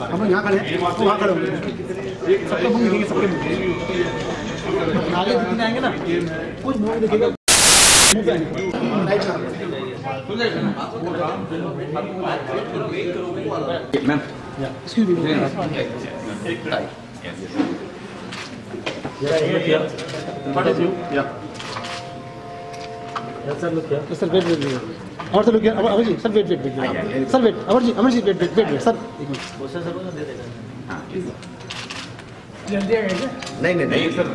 हम यहाँ खड़े हैं, वहाँ खड़े होंगे, सबके मुँह दिखेंगे, सबके मुँह आगे जितने आएंगे ना, कुछ मुँह दिखेगा, मुँह पे आएंगे। Ma'am, excuse me. What is you? Yeah. Sir, look here. Sir, wait. और sir look here. Amar ji, sir, wait. Sir, wait. Amar ji, wait. Sir, एक मिनट. क्वेश्चन सर को दे देगा. हाँ. जल्दी आएगा क्या? नहीं सर.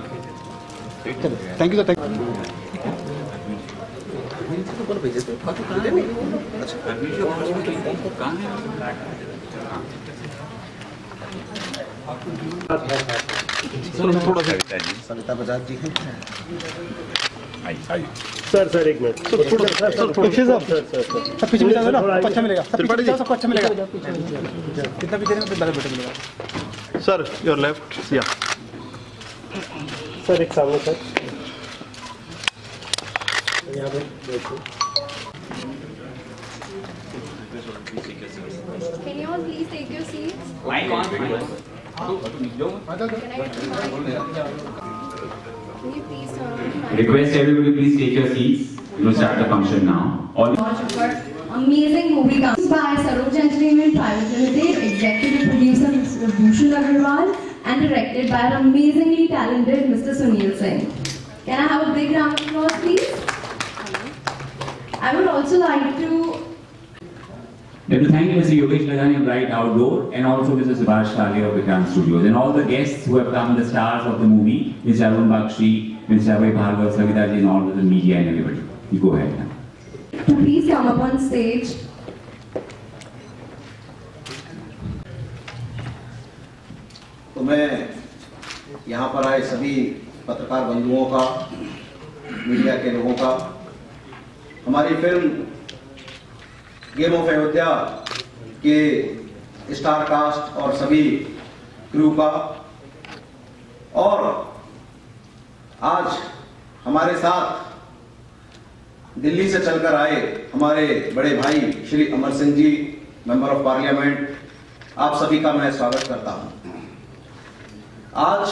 चलो, thank you sir. तो कौन भेजे थे? बाकी कहाँ है? अच्छा. वीडियो कहाँ है? थोड़ा सा सविता बजाज जी हैं। सर एक मिनट सर पीछे सब पीछे मिलेगा ना, अच्छा मिलेगा सबको अच्छा मिलेगा। कितना पीछे में बेटर मिलेगा सर, योर लेफ्ट या सर, एक सामने सर यहाँ पे देखो। Can you all please take your seats? Mic on. Can I get the mic? Can you please turn on the mic? Request everybody please take your seats. We will start the function now. All Amazing movie comes by Saroj Entertainment Private Limited, executive producer Mr. Bhushan Agarwal, and directed by an amazingly talented Mr. Sunil Singh. Can I have a big round of applause, please? I would also like to thank Mr. Yogesh Ladhani of Bright Outdoor and also Mr. Subhash Kale of Vikrant Studios and all the guests who have come, the stars of the movie, Mr. Arun Bakshi, Mr. Abhay Bhargav, Savita ji and all the media and everybody. You go ahead now. to please come up on stage. तो मैं यहाँ पर आए सभी पत्रकार बंधुओं का, media के लोगों का, हमारी फिल्म गेम ऑफ अयोध्या के स्टार कास्ट और सभी क्रू का, और आज हमारे साथ दिल्ली से चलकर आए हमारे बड़े भाई Shri Amar Singh ji, member of parliament, आप सभी का मैं स्वागत करता हूं। आज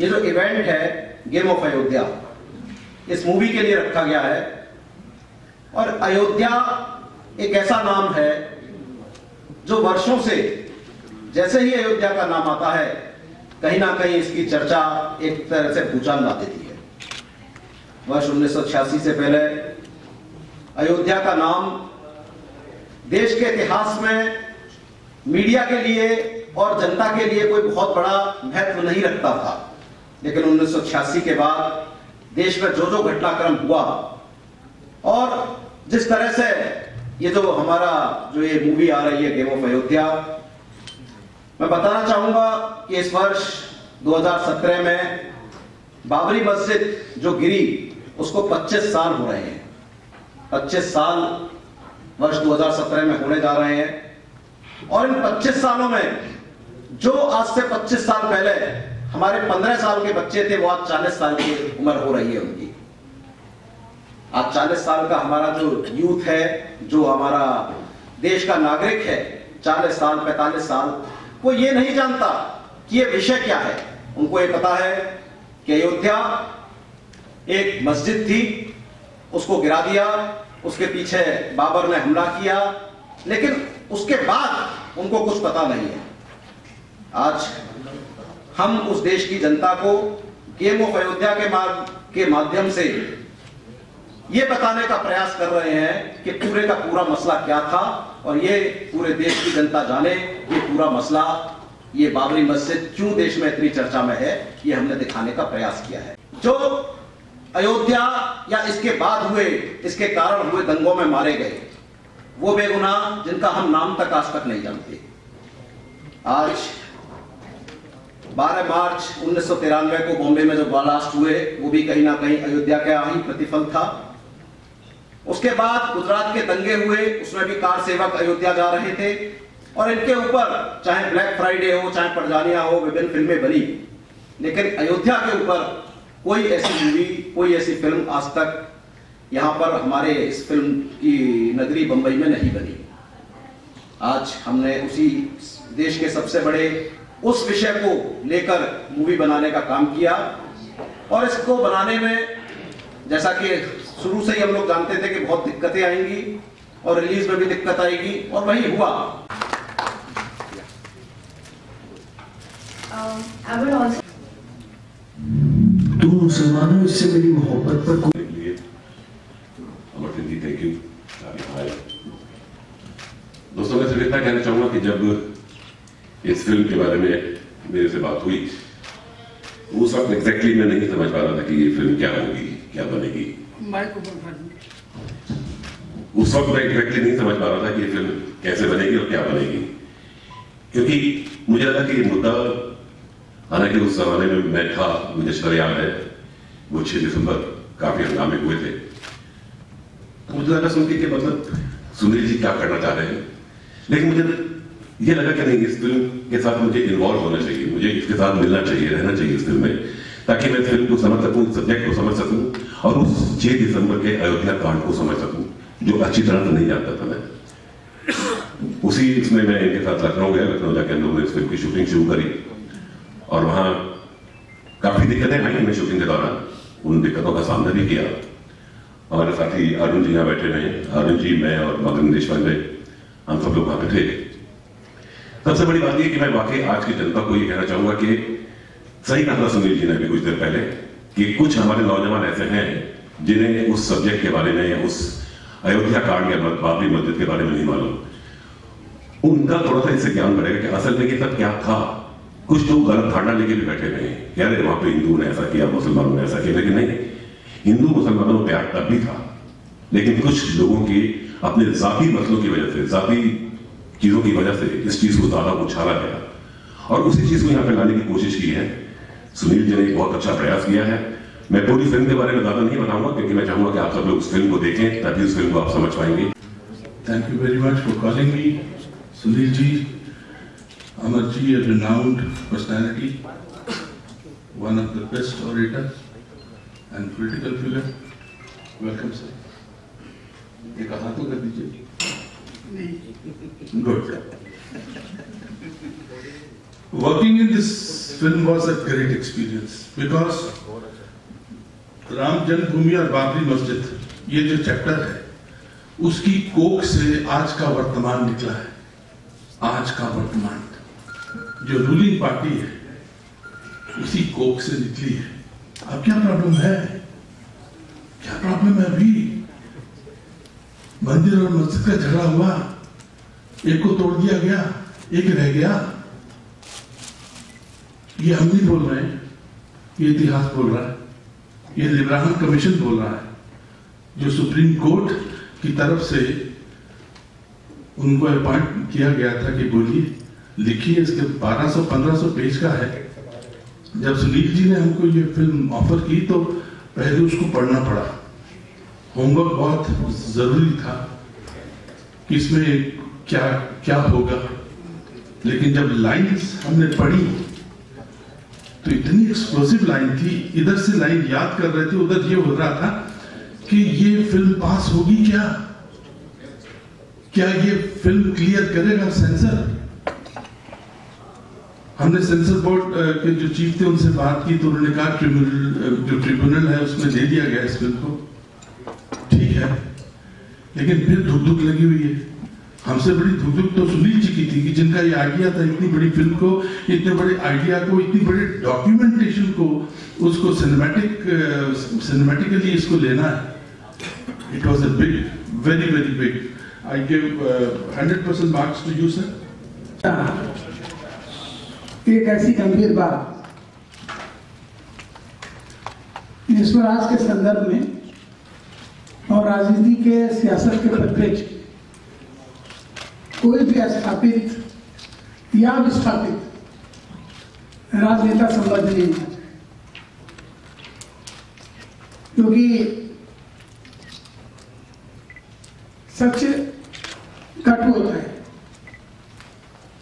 ये जो इवेंट है गेम ऑफ अयोध्या, इस मूवी के लिए रखा गया है, और अयोध्या एक ऐसा नाम है जो वर्षों से, जैसे ही अयोध्या का नाम आता है, कहीं ना कहीं इसकी चर्चा एक तरह से भूचाल ला देती है। वर्ष 1986 से पहले अयोध्या का नाम देश के इतिहास में मीडिया के लिए और जनता के लिए कोई बहुत बड़ा महत्व नहीं रखता था, लेकिन 1986 के बाद देश में जो घटनाक्रम हुआ और जिस तरह से ये जो हमारा जो ये मूवी आ रही है गेम ऑफ अयोध्या, मैं बताना चाहूंगा कि इस वर्ष 2017 में बाबरी मस्जिद जो गिरी उसको 25 साल हो रहे हैं। 25 साल वर्ष 2017 में होने जा रहे हैं, और इन 25 सालों में जो आज से 25 साल पहले हमारे 15 साल के बच्चे थे, वो आज 40 साल की उम्र हो रही है उनकी। आज 40 साल का हमारा जो यूथ है, जो हमारा देश का नागरिक है, 40 साल 45 साल, वो ये नहीं जानता कि ये विषय क्या है। उनको ये पता है कि अयोध्या एक मस्जिद थी, उसको गिरा दिया, उसके पीछे बाबर ने हमला किया, लेकिन उसके बाद उनको कुछ पता नहीं है। आज हम उस देश की जनता को गेम ऑफ अयोध्या के माध्यम से ये बताने का प्रयास कर रहे हैं कि पूरे का पूरा मसला क्या था, और ये पूरे देश की जनता जाने ये पूरा मसला, ये बाबरी मस्जिद क्यों देश में इतनी चर्चा में है, ये हमने दिखाने का प्रयास किया है। जो अयोध्या या इसके बाद हुए, इसके कारण हुए दंगों में मारे गए वो बेगुनाह जिनका हम नाम तक आज तक नहीं जानते। आज 12 मार्च 1993 को बॉम्बे में जो ब्लास्ट हुए, वो भी कहीं ना कहीं अयोध्या का ही प्रतिफल था। उसके बाद गुजरात के दंगे हुए, उसमें भी कार सेवक अयोध्या जा रहे थे, और इनके ऊपर चाहे ब्लैक फ्राइडे हो, चाहे परजानिया हो, विभिन्न फिल्में बनी, लेकिन अयोध्या के ऊपर कोई ऐसी मूवी, कोई ऐसी फिल्म आज तक यहाँ पर हमारे इस फिल्म की नगरी बंबई में नहीं बनी। आज हमने उसी देश के सबसे बड़े उस विषय को लेकर मूवी बनाने का काम किया, और इसको बनाने में जैसा कि शुरू से ही हम लोग जानते थे कि बहुत दिक्कतें आएंगी और रिलीज में भी दिक्कत आएगी, और वही हुआ। तू मुसलमानों इससे मेरी मोहब्बत पर कोई थैंक यू। दोस्तों मैं सिर्फ इतना कहना चाहूंगा कि जब इस फिल्म के बारे में मेरे से बात हुई, उस वक्त एग्जैक्टली मैं नहीं समझ पा रहा था कि ये फिल्म क्या होगी, क्या बनेगी। उस वक्त मैं एग्जैक्टली नहीं समझ पा रहा था कि ये फिल्म कैसे बनेगी और क्या बनेगी, क्योंकि मुझे लगा कि ये मुद्दा, हालांकि उस जमाने में मैं था, मुझे अच्छा याद है वो 6 दिसंबर काफी हंगामे हुए थे, तो मुझे लगा सुन के मतलब सुनील जी क्या करना चाह रहे हैं, लेकिन मुझे ये लगा कि नहीं, इस फिल्म के साथ मुझे इन्वॉल्व होना चाहिए, मुझे इसके साथ मिलना चाहिए, रहना चाहिए इस फिल्म में, ताकि मैं फिल्म को समझ सकूं, सब्जेक्ट को समझ सकूं और उस 6 दिसंबर के अयोध्या कांड को समझ सकूं जो अच्छी तरह से नहीं जानता था मैं। उसी इसमें मैं इनके साथ लखनऊ गया, लखनऊ जाकर हम लोगों ने इस फिल्म की शूटिंग शुरू करी, और वहां काफी दिक्कतें आई हमें शूटिंग के दौरान, उन दिक्कतों का सामना भी किया। हमारे साथ ही अरुण जी यहाँ बैठे रहे, अरुण जी, मैं और मगन देशपांडे, हम सब लोग वहां पे थे। सबसे बड़ी बात यह कि मैं वाकई आज की जनता को ये कहना चाहूंगा कि सही कहा सुनील जी ने भी कुछ देर पहले कि कुछ हमारे नौजवान ऐसे हैं जिन्हें उस सब्जेक्ट के बारे में या उस अयोध्या कांड या बाबरी मस्जिद के बारे में नहीं मालूम। उनका थोड़ा सा इससे ज्ञान बढ़ेगा कि असल में ये सब क्या था। कुछ लोग गलत धारणा लेके भी बैठे हुए हैं, कह रहे वहां पे हिंदू ने ऐसा किया, मुसलमानों ने ऐसा किया, लेकिन नहीं, हिंदू मुसलमानों में प्यार तब भी था, लेकिन कुछ लोगों की अपने जाती मसलों की वजह से, जाती चीजों की वजह से इस चीज को ज्यादा उछाला गया, और उसी चीज को यहाँ पे लाने की कोशिश की है। सुनील जी ने एक बहुत अच्छा प्रयास किया है। मैं पूरी फिल्म के बारे में ज्यादा नहीं बताऊंगा, क्योंकि मैं चाहूंगा कि आप सब लोग उस फिल्म को देखें, तभी उस फिल्म को आप समझ पाएंगे। Thank you very much for calling me, Sunil ji, Amar ji, a renowned personality, one of the best orators and political figure. Welcome, sir. एक हाथ तो कर दीजिए। Good. Working in this film was a great experience because Ram जन्मभूमि और बाबरी मस्जिद ये जो chapter है उसकी कोख से आज का वर्तमान निकला है। आज का वर्तमान जो रूलिंग पार्टी है उसी कोख से निकली है। अब क्या प्रॉब्लम है? क्या प्रॉब्लम है? अभी मंदिर और मस्जिद का झगड़ा हुआ, एक को तोड़ दिया गया, एक रह गया। ये हम नहीं बोल रहे हैं, ये इतिहास बोल रहा है, ये लिब्राहम कमीशन बोल रहा है, जो सुप्रीम कोर्ट की तरफ से उनको अपॉइंट किया गया था कि बोलिए, लिखिए। इसके 1200-1500 पेज का है। जब सुनील जी ने हमको ये फिल्म ऑफर की तो पहले उसको पढ़ना पड़ा। होमवर्क बहुत जरूरी था कि इसमें क्या क्या होगा, लेकिन जब लाइन्स हमने पढ़ी तो इतनी एक्सप्लोसिव लाइन थी, इधर से लाइन याद कर रहे थे, उधर ये हो रहा था कि ये फिल्म पास होगी क्या? क्या ये फिल्म क्लियर करेगा सेंसर? हमने सेंसर बोर्ड के जो चीफ थे उनसे बात की तो उन्होंने कहा ट्रिब्यूनल है उसमें दे दिया गया इस फिल्म को, ठीक है। लेकिन फिर धुक लगी हुई है। हमसे बड़ी धुक तो सुनील जी की थी कि जिनका ये आइडिया था इतनी बड़ी फिल्म को, इतने बड़े आइडिया को, इतनी बड़े डॉक्यूमेंटेशन को, उसको सिनेमैटिकली इसको लेना है। It was a big, very very big. I give 100% marks to you sir. एक ऐसी गंभीर बात जिसको आज के संदर्भ में और राजनीति के, सियासत के परिप्रेक्ष्य कोई भी स्थापित या विस्थापित राजनेता संबंध नहीं होना चाहिए, क्योंकि सच कटु होता है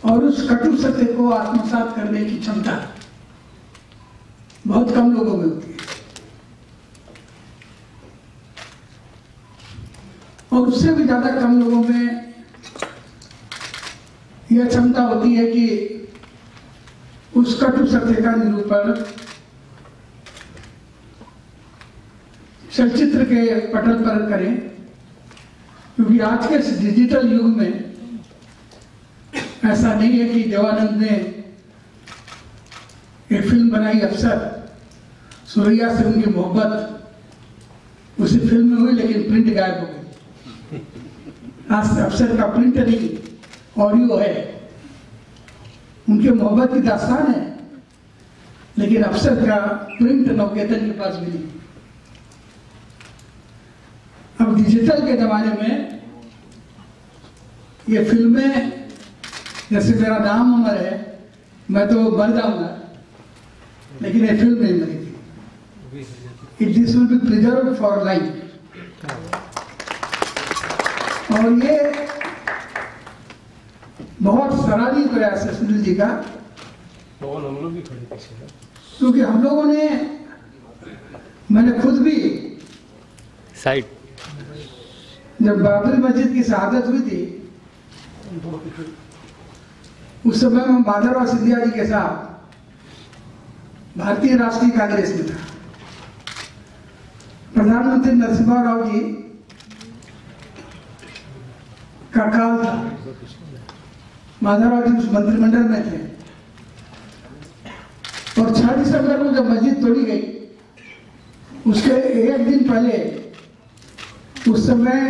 और उस कटु सत्य को आत्मसात करने की क्षमता बहुत कम लोगों में होती है। और उससे भी ज़्यादा कम लोगों में यह क्षमता होती है कि उस कटु सत्य का निरूपण चलचित्र के पटल पर करें, क्योंकि आज के इस डिजिटल युग में ऐसा नहीं है कि देवानंद ने एक फिल्म बनाई अफसर, सुरैया से उनकी मोहब्बत उसी फिल्म में हुई, लेकिन प्रिंट गायब हो गई। आज अफसर का प्रिंट नहीं, ऑडियो है। उनके मोहब्बत की दास्तान है, लेकिन अफसर का प्रिंट नवकेतन के पास भी नहीं। अब डिजिटल के जमाने में ये फिल्में, जैसे मेरा नाम अमर है, मैं तो मर जाऊंगा, लेकिन ये फिल्म नहीं मरेगी। This will be preserve for life. और ये बहुत सराहनीय प्रयास है सुनील जी का, क्योंकि हम लोगों ने, मैंने खुद भी साइड, जब बाबरी मस्जिद की शहादत हुई थी, उस समय मैं माधवराव सिंधिया जी के साथ भारतीय राष्ट्रीय कांग्रेस में था। प्रधानमंत्री नरसिम्हा राव जी का काल था, माधवराव जी उस मंत्रिमंडल में थे। और 6 दिसंबर को जब मस्जिद तोड़ी गई, उसके एक दिन पहले, उस समय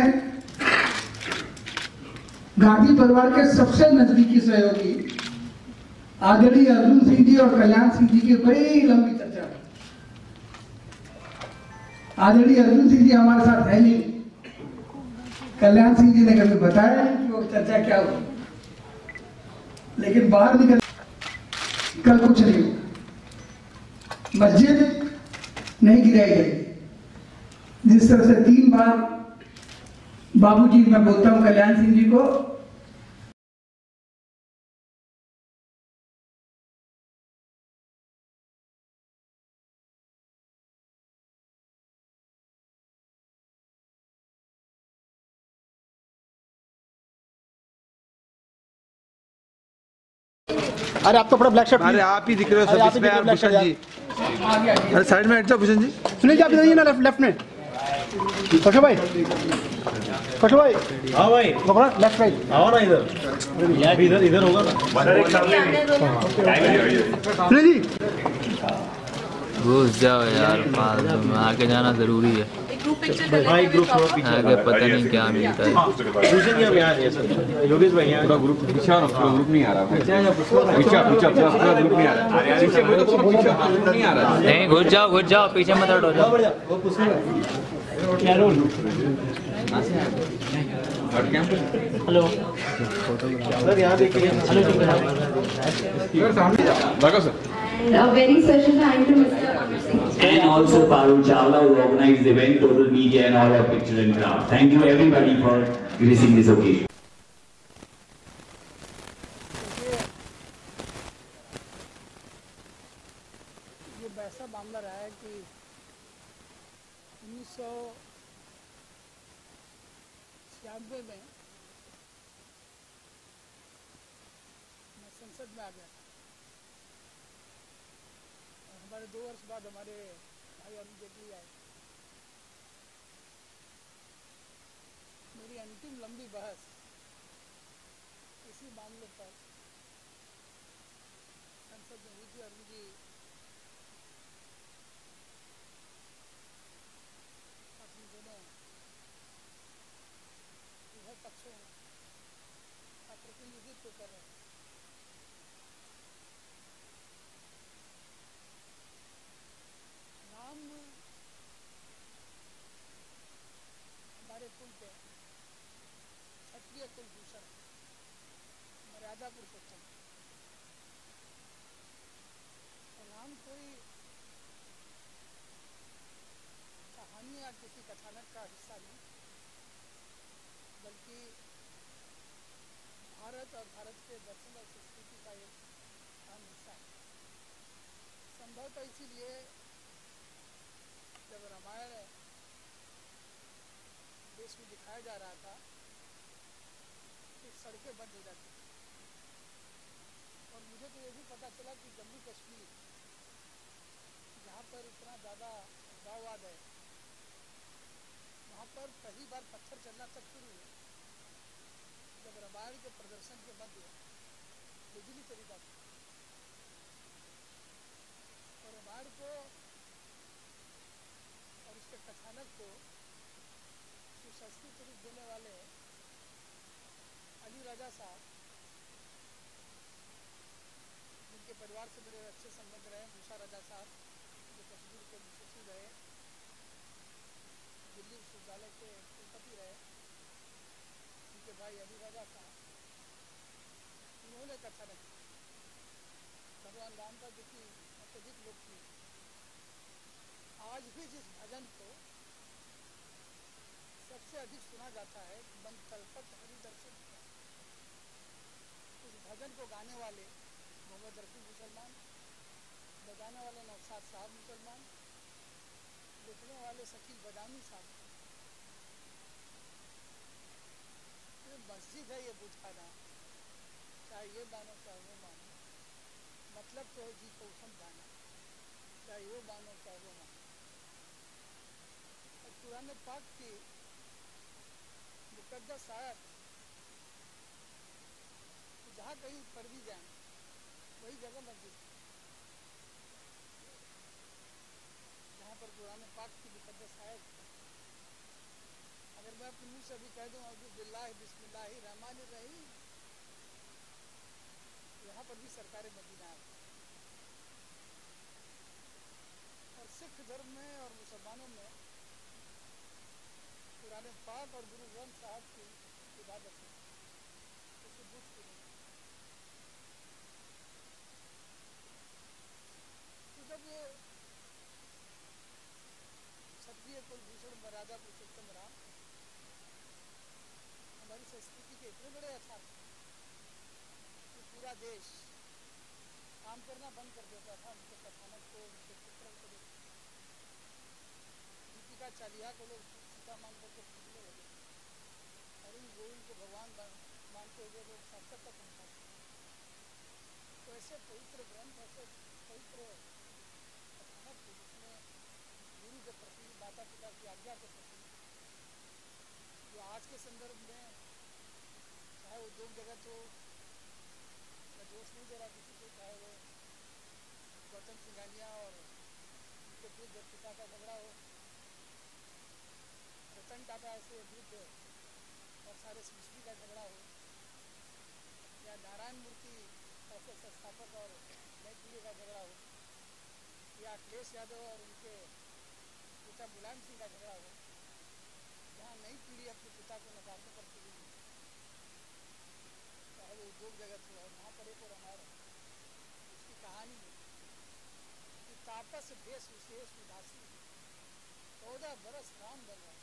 गांधी परिवार के सबसे नजदीकी सहयोगी आदरणीय अर्जुन सिंह जी और कल्याण सिंह जी की बड़ी लंबी चर्चा हुई। आदरणीय अर्जुन सिंह जी हमारे साथ है नहीं, कल्याण सिंह जी ने कभी बताया नहीं कि वो चर्चा क्या हुई, लेकिन बाहर निकल कल कुछ नहीं हुआ। मस्जिद नहीं गिराई गई। जिस तरह से 3 बार बाबूजी, मैं बोलता हूं कल्याण सिंह जी को, अरे आप तो बड़ा ब्लैक शर्ट, अरे आप ही दिख रहे हो सब इसमें यार भूषण जी। अरे साइड में हट जाओ भूषण जी। सुनील जी आप इधर ना, लेफ्ट में। कौशल भाई, कौशल भाई। हाँ भाई, लेफ्ट राइट आओ ना इधर, इधर इधर होगा ना। सुनील जी घुस जाओ यार, फालतू में आगे जाना जरूरी है। आगे पता नहीं क्या मिलता है। योगेश भाई पूरा ग्रुप पीछे, ग्रुप नहीं आ रहा है, पूरा ग्रुप नहीं आ रहा है। नहीं, घुस जाओ, पीछे मत हटो जाओ। हेलो सर, यहाँ देखिए। Hello sir. And a very special thank to Mr. Amar Singh. And also Parul Chawla, who organized the event, Total Media and all our picture and craft. Thank you everybody for gracing this occasion. ये वैसा मामला रहा है कि 1996 में मैं संसद में आ गया था। हमारे 2 वर्ष बाद हमारे भाई अरुण जेटली आए। मेरी अंतिम लंबी बहस इसी मामले पर संसद में हुई थी। अरुण जी अपने दोनों पक्षों का प्रतिनिधित्व कर रहे हैं। हमारे कुल के क्षत्रिय कुलभूषण मर्यादा पुरुषोत्तम, और हम कोई कहानी या किसी कथानक का हिस्सा नहीं, बल्कि भारत और भारत के दर्शन और संस्कृति का एक अहम हिस्सा है। संभवतः इसीलिए जब रामायण देश में दिखाया जा रहा था कि सड़कें बंद हो जाती थी। और मुझे तो ये भी पता चला कि जम्मू कश्मीर, जहाँ पर इतना ज़्यादा उग्रवाद है, वहाँ पर पहली बार पत्थर चलना तब शुरू हुआ जब रामायण के प्रदर्शन के मध्य बिजली चली जाती। और रामायण को और उसके कथानक को सुसंस्कृत रूप देने वाले अली राजा साहब, जिनके परिवार से बड़े अच्छे संबंध रहे, मूसा राजा साहब जो कश्मीर के मुख्य रहे, दिल्ली विश्वविद्यालय के कुलपति रहे, उनके भाई अली राजा साहब, उन्होंने कथानक भगवान राम का जो कि अत्यधिक लोकप्रिय, आज भी जिस भजन को सबसे अधिक सुना जाता है, मन तलपत हरि दर्शन किया, उस भजन को गाने वाले मोहम्मद रफी मुसलमान, बजाने वाले नौशाद साहब मुसलमान, लिखने वाले शकील बदामी साहब। ये मस्जिद है, ये बुझाना, चाहे ये मानो चाहे वो मानो, मतलब तो है जी को समझाना, चाहे वो मानो चाहे वो मानो। और कुरान पाक की मुकद्दस आयत जहाँ कहीं पढ़ भी जाए वही जगह मस्जिद, जहाँ पर कुरान पाक की मुकद्दस आयत, अगर मैं अपने मुँह से भी कह दूँ अऊज़ु बिल्लाहि बिस्मिल्लाहि रहमानिर रहीम, यहाँ पर भी सरकार मदीना है। और सिख धर्म में और मुसलमानों में कुरान पाक और गुरु ग्रंथ साहब की इबादत है, उसे बुझ के नहीं। तो जब क्षत्रिय कुलभूषण मर्यादा पुरुषोत्तम राम हमारी संस्कृति के इतने बड़े आचार थे कि पूरा देश काम करना बंद कर देता था उनके कथानक को, उनके चित्रण को। दीपिका चालिहा को लोग सीता मान करके पूजने लगे, अरुण गोविंद को भगवान मानते हुए लोग साक्षात तक पहुँचाते। तो ऐसे पवित्र ग्रंथ, ऐसे पवित्र कथानक थे जिसमें गुरु के प्रति, माता पिता की आज्ञा के प्रति, जो आज के संदर्भ में चाहे उद्योग जगत हो, मैं दोष नहीं दे रहा किसी को, चाहे वो गौतम सिंघानिया और उनके वृद्ध पिता का झगड़ा हो, रतन टाटा ऐसे वृद्ध और सारे सृष्टि का झगड़ा हो, या नारायण मूर्ति ऐसे संस्थापक और नई पीढ़ी का झगड़ा हो, या अखिलेश यादव और उनके पिता मुलायम सिंह का झगड़ा हो, जहाँ नई पीढ़ी अपने पिता को नकारने पर तुली हुई, चाहे वो उद्योग जगत हो। और वहाँ पर एक और हमारा उसकी कहानी है कि तापस भेष विशेष उदासी 14 बरस राम बनवास।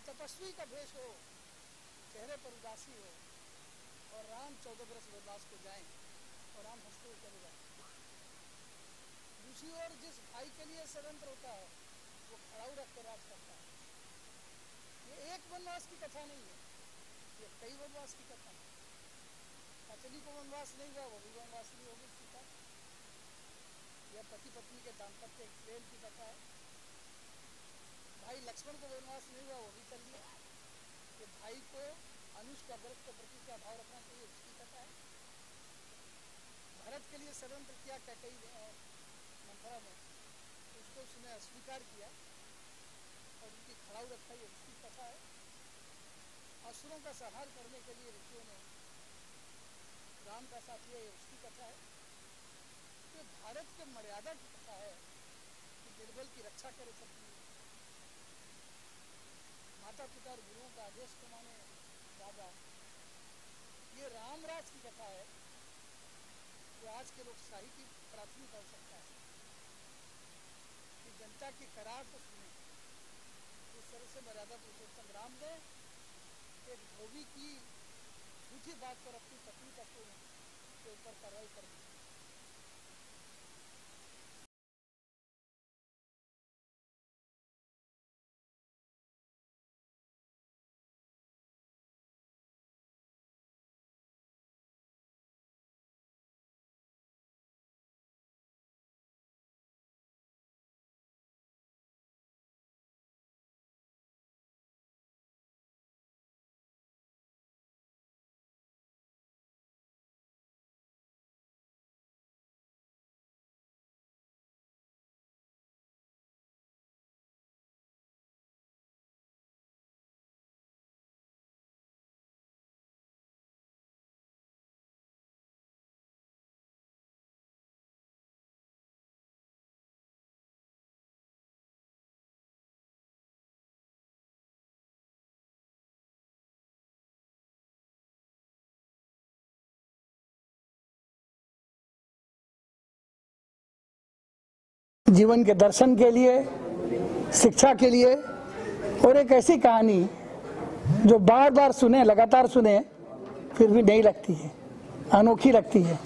तपस्वी का भेष हो, चेहरे पर उदासी हो, और राम 14 बरस वनवास को जाएं और राम हंसते हुए चले जाए। दूसरी ओर जिस भाई के लिए षड्यंत्र होता है वो खड़ाऊ रख कर राज करता है। ये एक वनवास की कथा नहीं है, ये कई वनवास की कथा है। पत्नी को वनवास नहीं हुआ, वो भी वनवास नहीं होगी सीता। यह पति पत्नी के दाम्पत्य प्रेम की कथा है। भाई लक्ष्मण को वनवास नहीं हुआ, वो भी चल गया। कि भाई को अनुज का व्रत के प्रति क्या भाव रखना चाहिए, उसकी कथा है। भरत के लिए षड्यंत्र किया कैकेयी ने और मंथरा ने, उसको उसने अस्वीकार किया और उनकी खड़ाऊ रखा, ये उसकी कथा है। असुरों का संहार करने के लिए ऋषियों ने राम का साथ लिया, ये उसकी कथा है। ये भारत के मर्यादा की कथा है कि निर्बल की रक्षा करे सकती है। माता पिता और गुरुओं का आदेश को माने दादा। ये रामराज की कथा है जो आज के लोकशाही की प्राथमिक आवश्यकता है कि जनता की करार को सुने। इस तरह से मर्यादा पुरुषोत्तम राम ने एक धोबी की झूठी बात पर अपनी पत्नी के ऊपर कार्रवाई कर दी। जीवन के दर्शन के लिए, शिक्षा के लिए, और एक ऐसी कहानी जो बार बार सुने, लगातार सुने, फिर भी नहीं लगती है, अनोखी लगती है,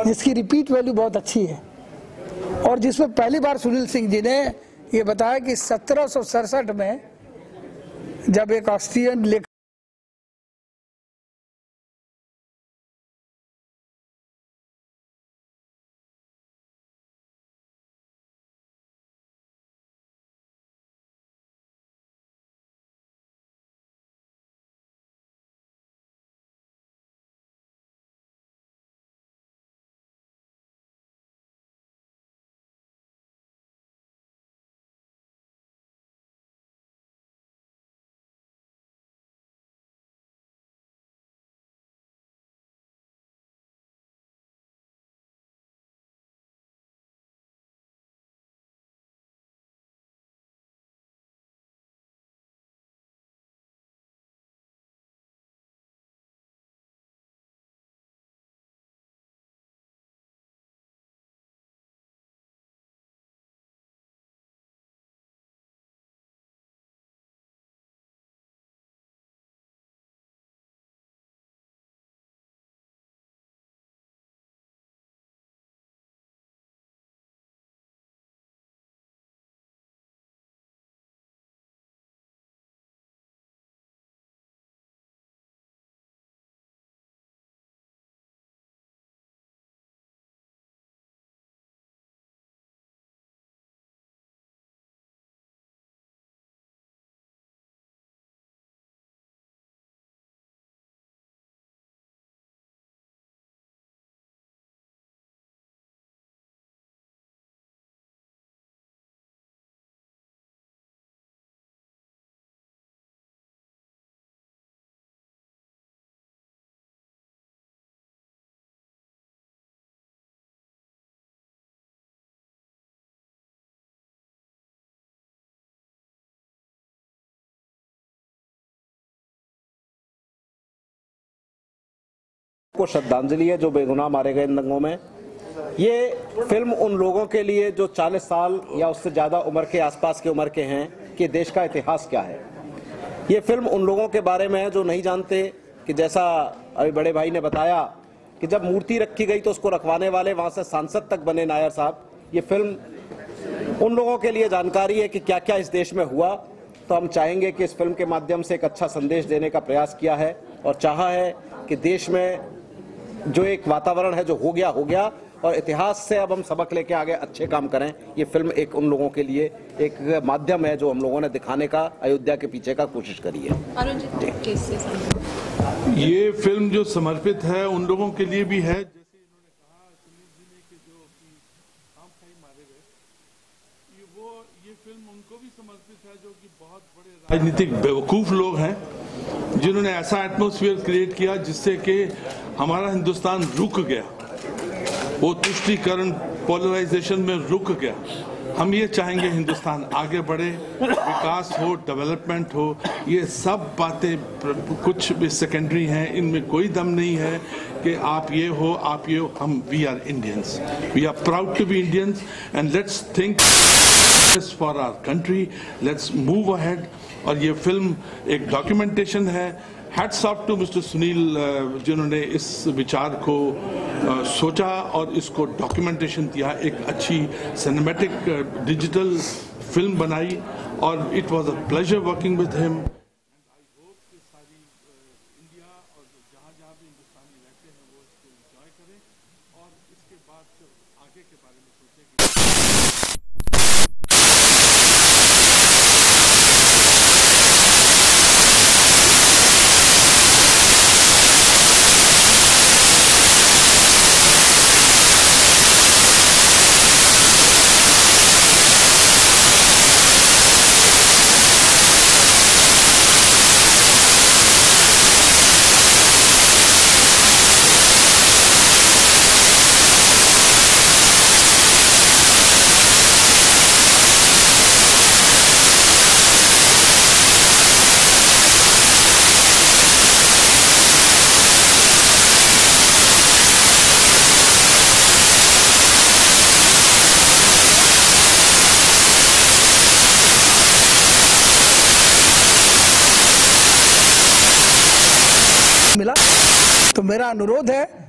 जिसकी रिपीट वैल्यू बहुत अच्छी है, और जिसमें पहली बार सुनील सिंह जी ने ये बताया कि 1767 में जब एक ऑस्ट्रियन लेखक को श्रद्धांजलि है जो बेगुनाह मारे गए इन दंगों में। ये फिल्म उन लोगों के लिए जो 40 साल या उससे ज़्यादा उम्र के आसपास की उम्र के हैं कि देश का इतिहास क्या है। ये फिल्म उन लोगों के बारे में है जो नहीं जानते कि जैसा अभी बड़े भाई ने बताया कि जब मूर्ति रखी गई तो उसको रखवाने वाले वहाँ से सांसद तक बने नायर साहब। ये फिल्म उन लोगों के लिए जानकारी है कि क्या क्या इस देश में हुआ। तो हम चाहेंगे कि इस फिल्म के माध्यम से एक अच्छा संदेश देने का प्रयास किया है और चाहा है कि देश में जो एक वातावरण है जो हो गया और इतिहास से अब हम सबक लेके आगे अच्छे काम करें। ये फिल्म एक उन लोगों के लिए एक माध्यम है जो हम लोगों ने दिखाने का अयोध्या के पीछे का कोशिश करी है। ये फिल्म जो समर्पित है उन लोगों के लिए भी है, जैसे इन्होंने कहा सुनील जी ने कि जो आम खाई मारे गए, ये फिल्म उनको भी समर्पित है जो कि बहुत बड़े राजनीतिक बेवकूफ लोग हैं जिन्होंने ऐसा एटमॉस्फेयर क्रिएट किया जिससे कि हमारा हिंदुस्तान रुक गया, वो तुष्टीकरण पोलराइजेशन में रुक गया। हम ये चाहेंगे हिंदुस्तान आगे बढ़े, विकास हो, डेवलपमेंट हो। ये सब बातें कुछ भी सेकेंडरी हैं, इनमें कोई दम नहीं है कि आप ये हो आप ये हो। हम we are Indians, we are proud to be Indians and let's think for our country, let's move ahead. और ये फिल्म एक डॉक्यूमेंटेशन है। Hats off to mister Sunil जिन्होंने इस विचार को सोचा और इसको डॉक्यूमेंटेशन दिया, एक अच्छी सिनेमैटिक डिजिटल फिल्म बनाई और it was a pleasure working with him. I hope कि सारी इंडिया और जहाँ भी हिंदुस्तानी रहते हैं वो इसको एंजॉय करें और इसके बाद फिर आगे के बारे में सोचें। मिला। तो मेरा अनुरोध है